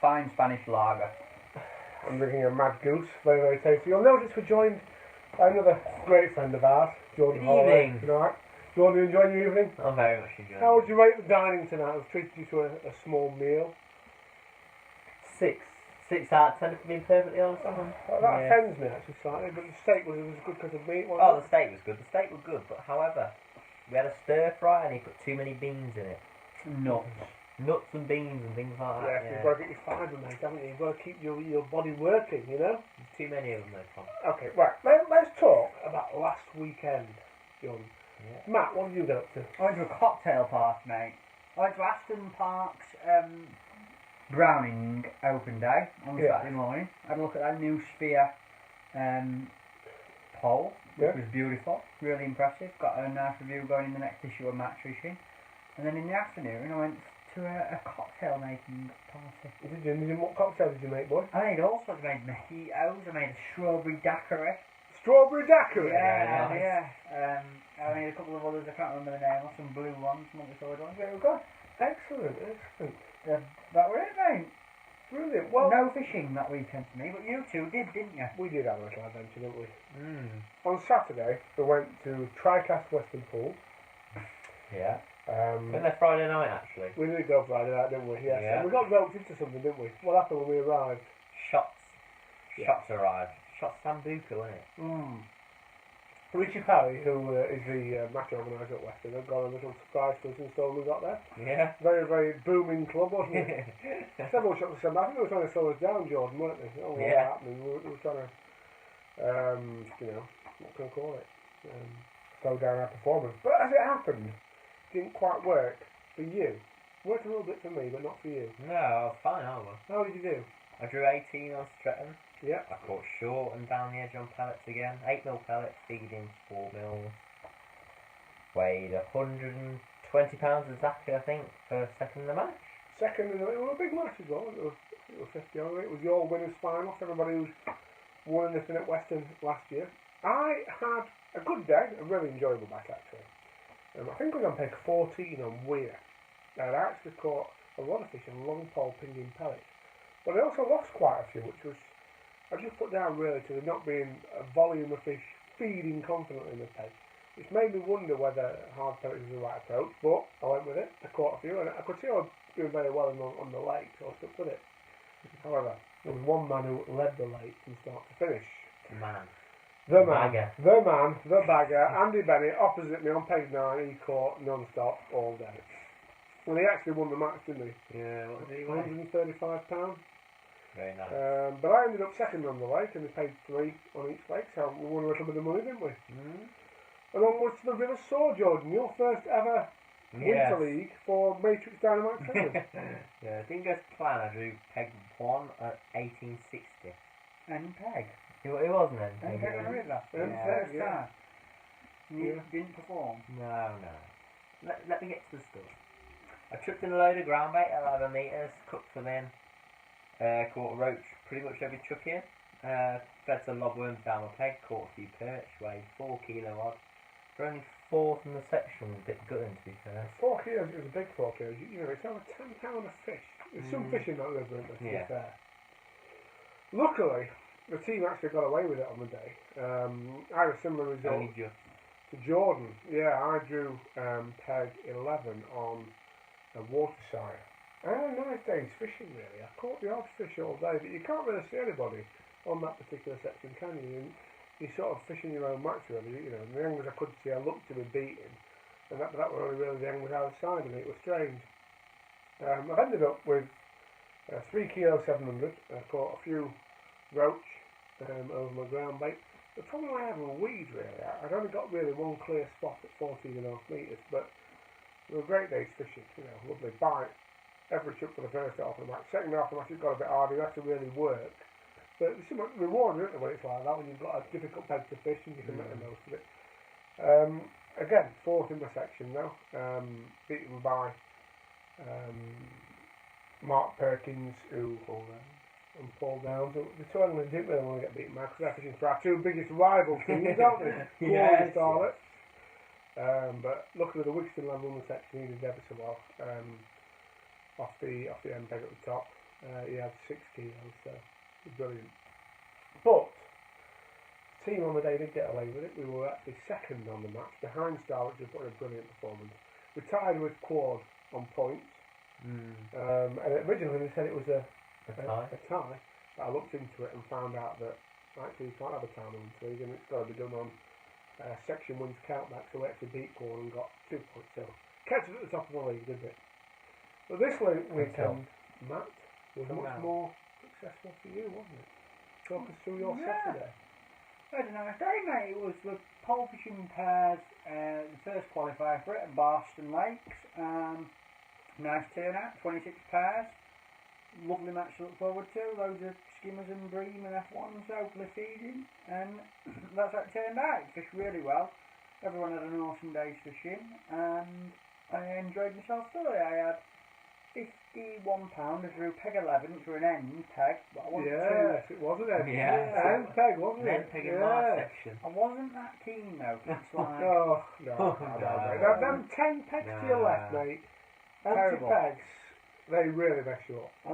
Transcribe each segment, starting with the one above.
fine Spanish lager. I'm drinking a Mad Goose, very, very tasty. You'll notice we're joined by another great friend of ours, Jordan Holloway. Evening. Tonight. Jordan, you enjoying your evening? I'm very much enjoying How it. would you rate the dining tonight? I've treated you to a small meal. 6 out of 10 if I'm being perfectly honest. That Yeah. offends me actually slightly, but the steak was a good cut of meat, wasn't Oh, it? the steak was good. The steak was good, but however, we had a stir fry and he put too many beans in it. Nuts and beans and things like that. You've got to get your fibre, mate, haven't you? You've got to keep your body working, you know? There's too many of them, though, Tom. Okay, right. Let's talk about last weekend, Jordan. Yeah. Matt, what did you get up to? I went to a cocktail party, mate. I went to Aston Park's Browning open day on Saturday morning. Had a look at that new Sphere pole, which was beautiful, really impressive. Got a nice review going in the next issue of Match Fishing. And then in the afternoon, I went to a cocktail making party. What cocktail did you make, boy? I made all sorts. I made mojitos. I made a strawberry daiquiri. Strawberry daiquiri? Yeah, nice. yeah. I made a couple of others. I can't remember the name. Some blue ones, multi-coloured ones. Very good. Excellent. That were it, mate. Brilliant. Well, No fishing that weekend for me, but you two did, didn't you? we did have a little adventure, didn't we? Mm. On Saturday, we went to Tricast Western Pool. Yeah. Went there Friday night, actually. We did go Friday night, didn't we? Yes. Yeah. And we got roped into something, didn't we? What happened when we arrived? Shots. Yeah. Shots arrived. Shots Sambuca, wasn't it? Richie Parry, who is the match organiser at Western, had got a little surprise to us and so we got there. Yeah. Very, very booming club, wasn't it? Several shots of some. I think they were trying to slow us down, Jordan, weren't they? Oh, what was happening? We were trying to, what can I call it? Slow down our performance. But as it happened, it didn't quite work for you. Worked a little bit for me, but not for you. No, I was fine, I was. How did you do? I drew 18 on Stretton. Yeah. I caught short and down the edge on pellets again. 8mm pellets, feeding 4mm. Weighed 120 pounds exactly, I think, for second in the match. Second, it was a big match as well. It was 50 over. It was your winner's final. Everybody who's won anything at Western last year. I had a good day, a really enjoyable match actually. I think I was on peg 14 on Weir. I actually caught a lot of fish on long pole pinging pellets. But I also lost quite a few, which was, I just put down really to there not being a volume of fish feeding confidently in the peg, which made me wonder whether hard pellets was the right approach, but I went with it. I caught a few, and I could see I was doing very well on the lake, so I stuck with it. However, there was one man who led the lake from start to finish. The bagger, Andy Bennett, opposite me on peg 9, he caught non-stop all day. Well, he actually won the match, didn't he? Yeah, what did he win? £135. Very nice. But I ended up second on the lake, and we paid 3 on each lake, so we won a little bit of money, didn't we? And onwards to the River Soar, Jordan, your first ever Winter League for Matrix Dynamite Training. Yeah, I didn't go to plan. I drew peg 1 at 1860. And peg. It wasn't And anything. peg on the river. Yeah. You didn't perform. No. Let me get to the stuff. I chucked in a load of ground bait at 11 metres, cooked them in, caught a roach pretty much every chuck in, fed some lobworms down my peg, caught a few perch, weighed 4 kilo odd. For only 4th in the section was a bit gutting to be fair. 4 kilos, it was a big 4 kilos. You know, it's over £10 a fish. There's some fish in that river, isn't there, to be fair. Luckily, the team actually got away with it on the day. I had a similar result Only just. to Jordan. Yeah, I drew peg 11 on a water sire. I had a nice day's fishing really. I caught the odd fish all day, but you can't really see anybody on that particular section, can you? And you're sort of fishing your own match really. You know, and the angles I could see, I looked to be beaten, and that were only really the angles outside, and it was strange. I've ended up with 3 kilo 700. I caught a few roach over my ground bait. The problem I had were weeds really. I'd only got really one clear spot at 14.5 metres, but it was a great day's fishing, you know, lovely bite. Every chuck for the first half of the match. Second half of the match it got a bit harder, you had to really work. But there's so much reward, isn't there, when it's like that, when you've got a difficult peg to fish and you can make the most of it. Again, 4th in the section though, beaten by Mark Perkins, who Paul Downs. The two England didn't really want to get beaten by because they're fishing for our 2 biggest rival teams, aren't they? Yes. Starlet. But luckily the Wigston lad won the section, he did ever so well. Off the end peg at the top. He had 6 kilos, so brilliant. But the team on the day did get away with it. We were actually second on the match, behind Star, which put in a brilliant performance. We tied with Quad on points. And originally they said it was a tie, but I looked into it and found out that actually you can't have a tournament league and it's got to be done on section wins countback, so we actually beat Quad and got 2 points. So kept us at the top of the league, didn't it? But this weekend, Matt, was much more successful for you, wasn't it? Talk us through your Saturday. I had a nice day, mate. It was the pole fishing pairs, the first qualifier for it at Barston Lakes. Nice turnout, 26 pairs. Lovely match to look forward to. Loads of skimmers and bream and F1s hopefully feeding. And that's how it turned out. It fished really well. Everyone had an awesome day's fishing. And I enjoyed myself thoroughly. I had £51. I drew peg 11 for an end peg. But I wasn't it was an end. Yeah. End peg, wasn't it? End peg in my section. I wasn't that keen though. It's like, no. Them 10 pegs to your left, mate. Empty pegs, they really mess you up. I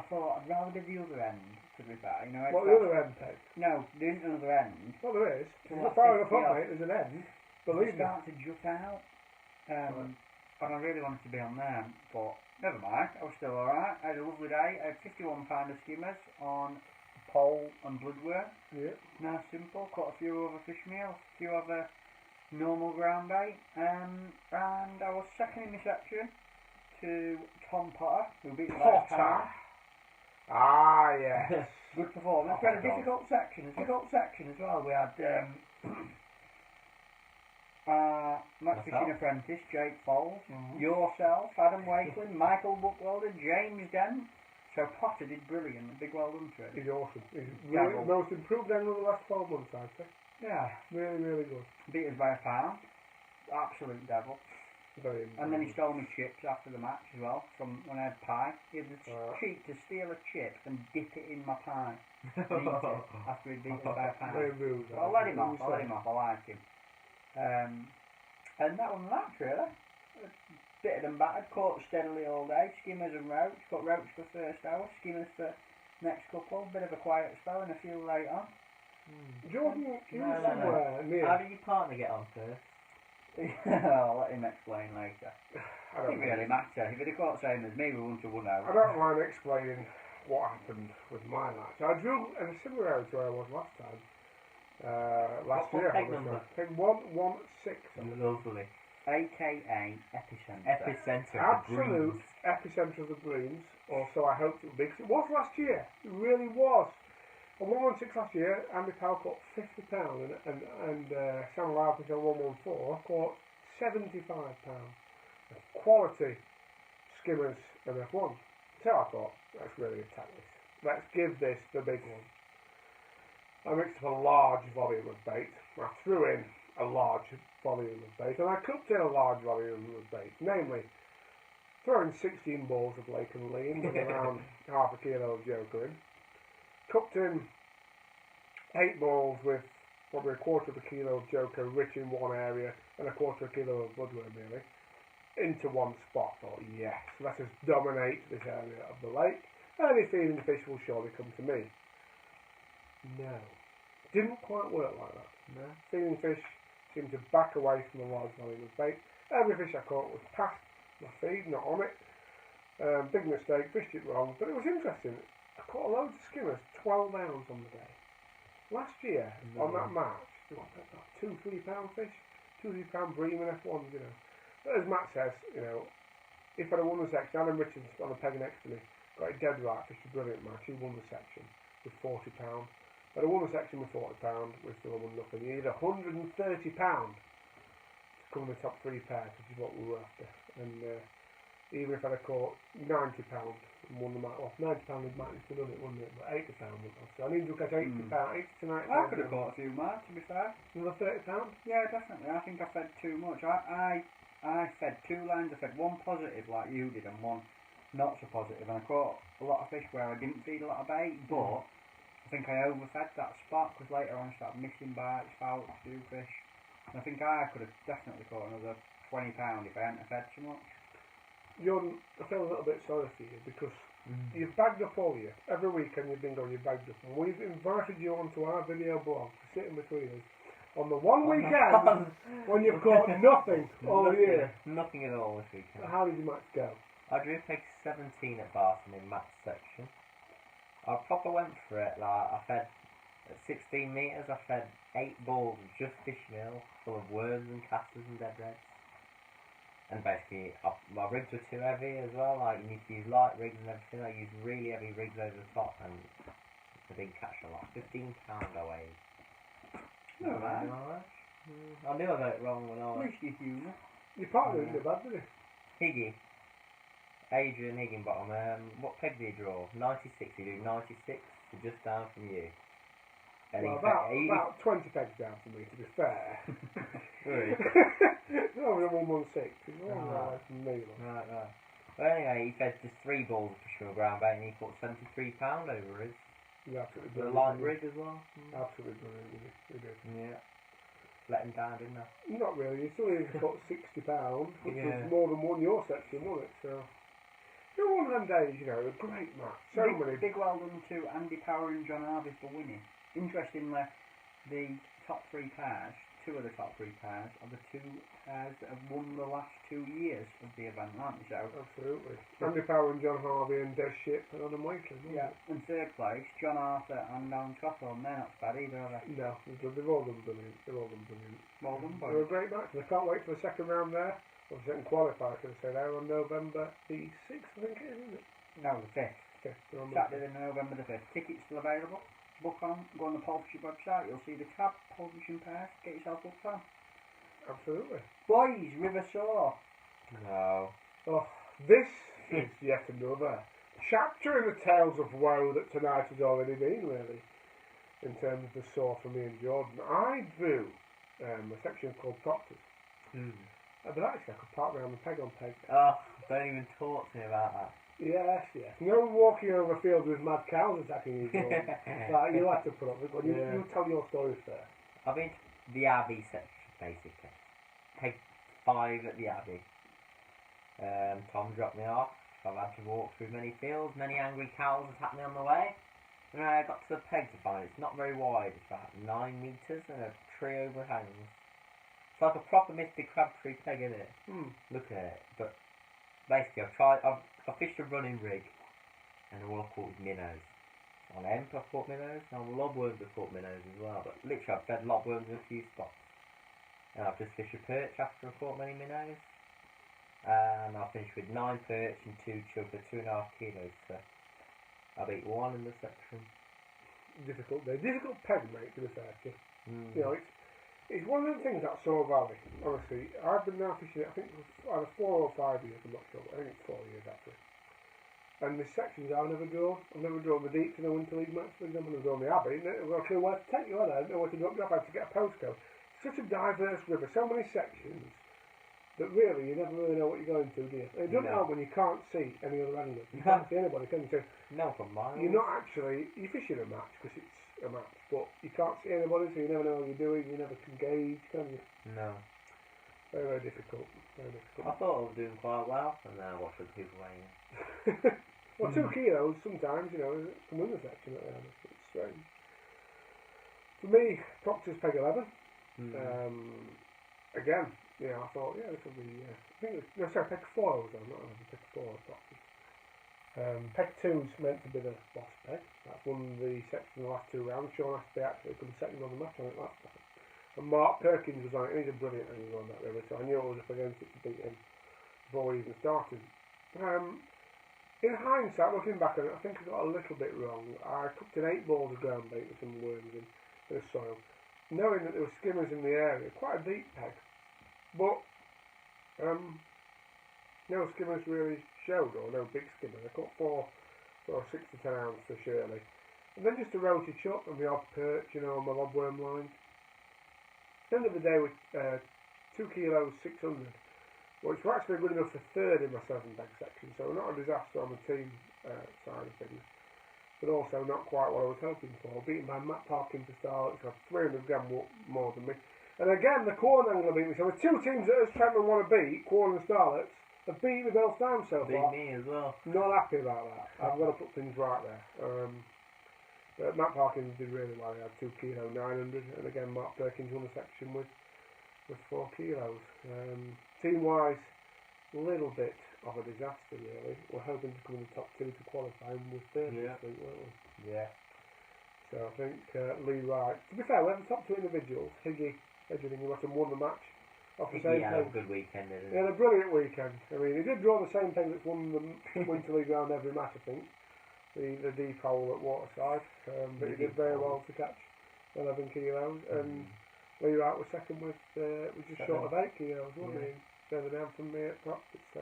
thought I'd rather be the other end, to be fair. You know, What, the other end peg? No, there isn't another end. Well, there is. So If like you're far enough 50 up, off. mate, there's an end. It Believe me. started to jut out. And I really wanted to be on there, but never mind, I was still alright. I had a lovely day. I had 51 pounder skimmers on pole and bloodworm. Yeah. Nice, simple. Caught a few other fish meals, a few other normal ground bait. And I was second in my section to Tom Potter, who beat me by a pound. Ah, yes. Good performance. We had a difficult section as well. We had Max Fishing Apprentice, Jake Falls, yourself, Adam Wakeland, Michael Bookwelder, James Dent. So Potter did brilliant. Big well done to him. He's awesome. He's really the most improved angler of the last 12 months, I'd say. Yeah. Really, really good. Beat us by a pound. Absolute devil. Very And then he stole me chips after the match as well, from when I had pie. He had the cheek to steal a chip and dip it in my pie. And eat it after he'd beat us by a pound. Very rude. I'll let him off, I like him. And that was that really. Bitted and battered, caught steadily all day, skimmers and roach. Caught roach for first hour, skimmers for next couple. Bit of a quiet spell and a few late on. Jordan, you were somewhere near. How did your partner get on first? I'll let him explain later. I It didn't really matter. If he'd have caught same as me, we wouldn't have won out. I don't mind explaining what happened with my match. I drew in a similar area to where I was last time. Last year, peg number? Peg 116. Lovely. AKA Epicenter. Epicenter of the Absolute breeze. epicenter of the breeze. Also, I hoped it would be. 'Cause it was last year. It really was. On 116 last year, Andy Powell caught £50 and Sam Lowfish on 114 caught £75. Quality skimmers and F1. So I thought, let's really attack this. Let's give this the big one. I mixed up a large volume of bait. I threw in a large volume of bait and I cooked in a large volume of bait. Namely, throwing 16 balls of Lake and Lean with around half a kilo of joker in. Cooked in 8 balls with probably a quarter of a kilo of joker rich in one area and a quarter of a kilo of bloodworm really into one spot. Thought, yes, let us dominate this area of the lake. Any feeding fish will surely come to me. No. Didn't quite work like that. No. Feeding fish seemed to back away from the large volume of bait. Every fish I caught was past my feed, not on it. Big mistake, fished it wrong, but it was interesting. I caught loads of skimmers, 12 ounce on the day. Last year, on that match, there was about 2-3 pound fish, 2-3 pound bream and F1s, you know. But as Matt says, you know, if I'd have won the section, Adam Richards on the peg next to me, got it dead right, fished a brilliant match, he won the section with £40. But I won the section with £40, we still won nothing. You need £130 to come in the top 3 pairs, which is what we were after. And even if I'd have caught £90 and won the match, well, £90 would might have done it, wouldn't it? But £80 wouldn't have. So I need to get £80 to £90. I could have caught a few more, to be fair. Another £30? Yeah, definitely. I think I fed too much. I fed 2 lines. I fed one positive like you did and one not so positive. And I caught a lot of fish where I didn't feed a lot of bait, but I think I overfed that spot because later on I started missing bites, fouts, few fish. And I think I could have definitely caught another £20 if I hadn't fed so much. Jordan, I feel a little bit sorry for you because You've bagged up all year. Every weekend you've been going, you've bagged up. And we've invited you onto our video blog to sit in between us on the one weekend when you've caught nothing all year. Nothing at all this weekend. How did your match go? I drew peg 17 at Barston in match section. I proper went for it. Like, I fed at 16 metres, I fed 8 balls of just fish meal full of worms and casters and dead reds. And basically, my rigs were too heavy as well. Like, you need to use light rigs and everything. I used really heavy rigs over the top, and I didn't catch a lot. 15 pound I weighed. No, man. I knew I got it wrong when I was. At least you humour. Your partner didn't do bad, did he? Higgy. Adrian Higginbottom. What peg did you draw? 96. You do 96, so just down from you. And Well, about 20 pegs down from me, to be fair. Really? No, we're 116. It's all right from me. Right. Well, anyway, he fed just 3 balls of fish on ground bait, and he put 73 pound over his. You're absolutely The brilliant. light rig as well. Absolutely brilliant, he did. Yeah. Let him down, didn't I? Not really, you still need to put £60, which Yeah. was more than one your section, wasn't it? So, it was one of them days, you know, a great match. So many. Big well done to Andy Power and John Harvey for winning. Interestingly, the top 3 pairs, 2 of the top 3 pairs, are the 2 pairs that have won the last 2 years of the event, aren't they? So, Absolutely. Andy Power and John Harvey and Des Ship and Adam Wakeling, wasn't yeah. it? In 3rd place, John Arthur and Alan Cawthorne. They're not bad either, are they? No, they've all done brilliant. They've all done brilliant. Well done, They were a boys. great match, and I can't wait for the second round there. Or the second qualifier, should I say, there on November the 6th, I think it is, isn't it? No, the 5th. Okay, they're on Saturday, November the 5th. Tickets still available. Book on, go on the Pole Fishing website, you'll see the tab, Pole Fishing Pairs, get yourself booked on. Absolutely. Boys, River Soar. No. Oh, this is yet another chapter in the tales of woe that tonight has already been, really, in terms of the Soar for me and Jordan. I drew a section called Proctors. But actually, I could park around the peg on peg. Oh, don't even talk to me about that. Yes. No walking over fields with mad cows attacking you, Jordan. You'll have to put up with one. You tell your stories first. I've been to the Abbey section, basically. Peg 5 at the Abbey. Tom dropped me off. I've had to walk through many fields. Many angry cows attacked me on the way. And I got to the peg to find it's not very wide. It's about 9 metres and a tree overhangs. It's like a proper Mr. Crabtree peg, isn't it? Look at it. But basically, I've fished a running rig, and all I've caught is minnows. On Emp I've caught minnows, and on lobworms I've caught minnows as well. But literally I've fed lobworms in a few spots. And I've just fished a perch after I've caught many minnows. And I'll finish with 9 perch and 2 chub for 2.5 kilos. So I've eaten 1 in the section. Difficult day. Difficult peg, mate, to be fair to you. Mm. You know, it's one of the things that Soar Valley, honestly. I've been now fishing it, I think it was either 4 or 5 years, I'm not sure. I think it's 4 years actually. And the sections I've never drawn. I've never drawn the deep in the Winter League match, for example. I've drawn the Abbey. I've got a clue where to take you, I don't know where to drop you off. I had to get a postcode. It's such a diverse river, so many sections that really you never really know what you're going to, do you? And it doesn't help when you can't see any other animals. You can't see anybody, can you? So No, for miles. you're not actually, you're fishing a match because it's a match, but you can't see anybody, so you never know what you're doing, you never can gauge, can you? No. Very, very difficult. Very I difficult. thought I was doing quite well, and then I watched other people weighing in. Well, 2 kilos sometimes, you know, can win the section at the end. It's strange. For me, Proctor's peg 11. Again, yeah, I thought, yeah, this will be, I think it's, no, sorry, peg 4 was on, not 11, peg 4 of Proctor's. Peg 2's meant to be the boss peg. That's won the section in the last 2 rounds. Sean Aspey actually come second on the match on it last time. And Mark Perkins was on it. He's a brilliant angler on that river, so I knew I was up against it to beat him before we even started. In hindsight, looking back on it, I think I got a little bit wrong. I cooked in 8 balls of ground bait with some worms in the soil, knowing that there were skimmers in the area. Quite a deep peg, but no skimmers really showed, or no big skimmers. I caught 4 or 6 to 10 ounce fish early, and then just a roach chuck and the odd perch, you know, on my lobworm line. At the end of the day, with 2 kilos 600, which was actually good enough for 3rd in my 7 peg section, so not a disaster on the team side of things, but also not quite what I was hoping for. Beaten by Matt Parkin for Starlets, who had 300 gram more than me. And again, the Quorn angler beat me. So with 2 teams that us Trentman want to beat, Quorn and Starlets, Have beat the Bills down so Beat far. me as well. Not happy about that. I've got to put things right there. But Matt Parkins did really well. He had 2 kilo 900, and again Mark Perkins won a section with 4 kilos. Team-wise, a little bit of a disaster really. We're hoping to come in the top 2 to qualify, and we're third this week, weren't we? Yeah. So I think Lee Wright. To be fair, we had the top 2 individuals. Higgy, Edgerton, won the match. Off the same He had thing. a good weekend, didn't He had a brilliant weekend. I mean, he did draw the same thing that's won the Winter League round every match, I think. The deep hole at Waterside. But he did very well to catch 11 kilos. And Lee Wright was second with just short of 8 kilos, wasn't he? Further down from me at practice. So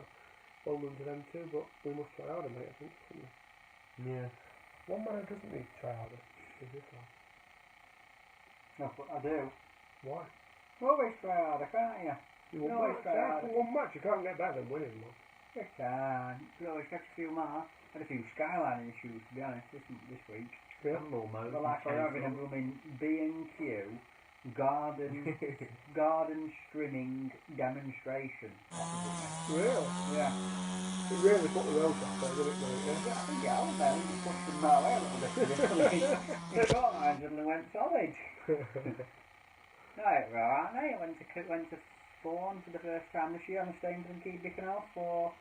well done to them too. But we must try harder, mate, I think. Yeah. One man doesn't need to try harder. Is this one? That's what I do. Why? You always try harder, can't you? You You always try harder. one match, you can't get better than winning one. You can. You always get a few more. Had a few skyline issues, to be honest, this week. Yeah. Almost. But like we're having a blooming B&Q garden trimming demonstration. Really? Yeah. It really put the road off there, didn't it, mate? Yeah, I think yeah, I was there. We just pushed them my way a little bit. The short line suddenly went solid. No, right, mate. Went to Fawn for the first time this year on the Stainton Key Bickenhouse for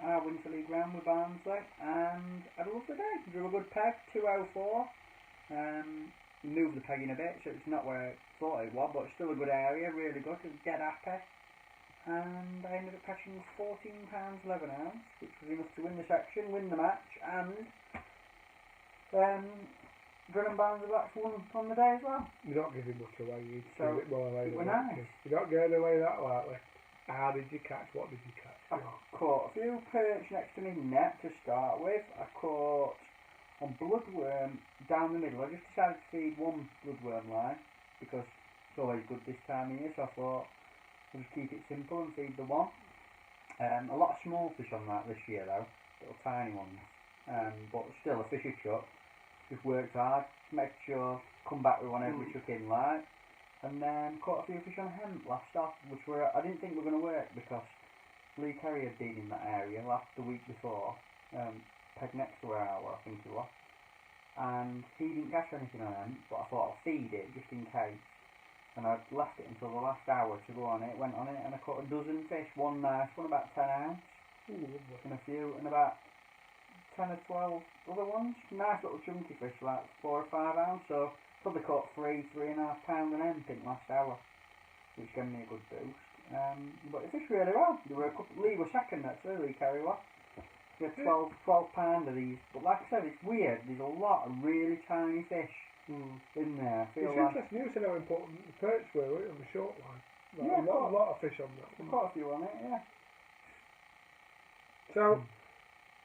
our Winter League round with Barnsley, and had a lovely day. Drew a good peg, 204. Moved the peg in a bit, so it's not where I thought it was, but still a good area, really good. It was dead happy. And I ended up catching £14 11 ounce, which was enough to win the section, win the match, and Dun and Barnes the Blacks won on the day as well. You're not giving much away, you So, give it well away. it were nice. You're not going away that lightly. How did you catch? What did you catch? I caught a few perch next to me net to start with. I caught a bloodworm down the middle. I just decided to feed one bloodworm line because it's always good this time of year, so I thought I'll just keep it simple and feed the one. A lot of small fish on that this year though, little tiny ones, but still a fishy chuck. Just worked hard, made sure come back with one every chuck in line, and then caught a few fish on hemp last off, which I didn't think were going to work because Lee Kerry had been in that area the week before, pegged next to where I was, I think it was, and he didn't catch anything on hemp, but I thought I'll feed it just in case. And I'd left it until the last hour to go on it, went on it, and I caught a dozen fish, one nice one, about 10 ounce, and a few, and about 10 or 12 other ones. Nice little chunky fish, like 4 or 5 ounce, so probably caught 3.5 pound an hemp in last hour, which gave me a good boost. But it fished really well. There were Lee was second actually, Lee Kerry was. He had 12 pound of these, but like I said, it's weird, there's a lot of really tiny fish in there. I feel it's interesting you said how important the perch were on the short line. Like, yeah, a lot of fish on that. Quite a few on it, yeah. So,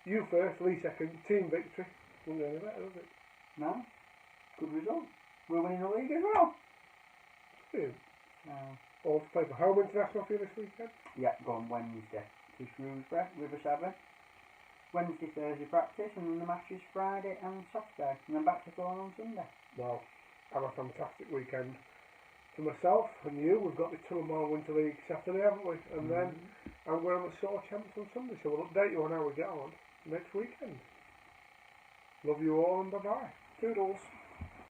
you first, Lee second, team victory. Wasn't any better, was it? No, good result. We're winning the league as well. Yeah. All to play for home international for you this weekend? Yeah, go on Wednesday to Shrewsbury, River 7. Wednesday, Thursday practice, and then the match is Friday and Saturday, and then back to Thorn on Sunday. Well, have a fantastic weekend. For myself and you, we've got the Tullamore Winter League Saturday, haven't we? And then I'm going on the Soar Champs on Sunday, so we'll update you on how we get on next weekend. Love you all and bye-bye. Toodles.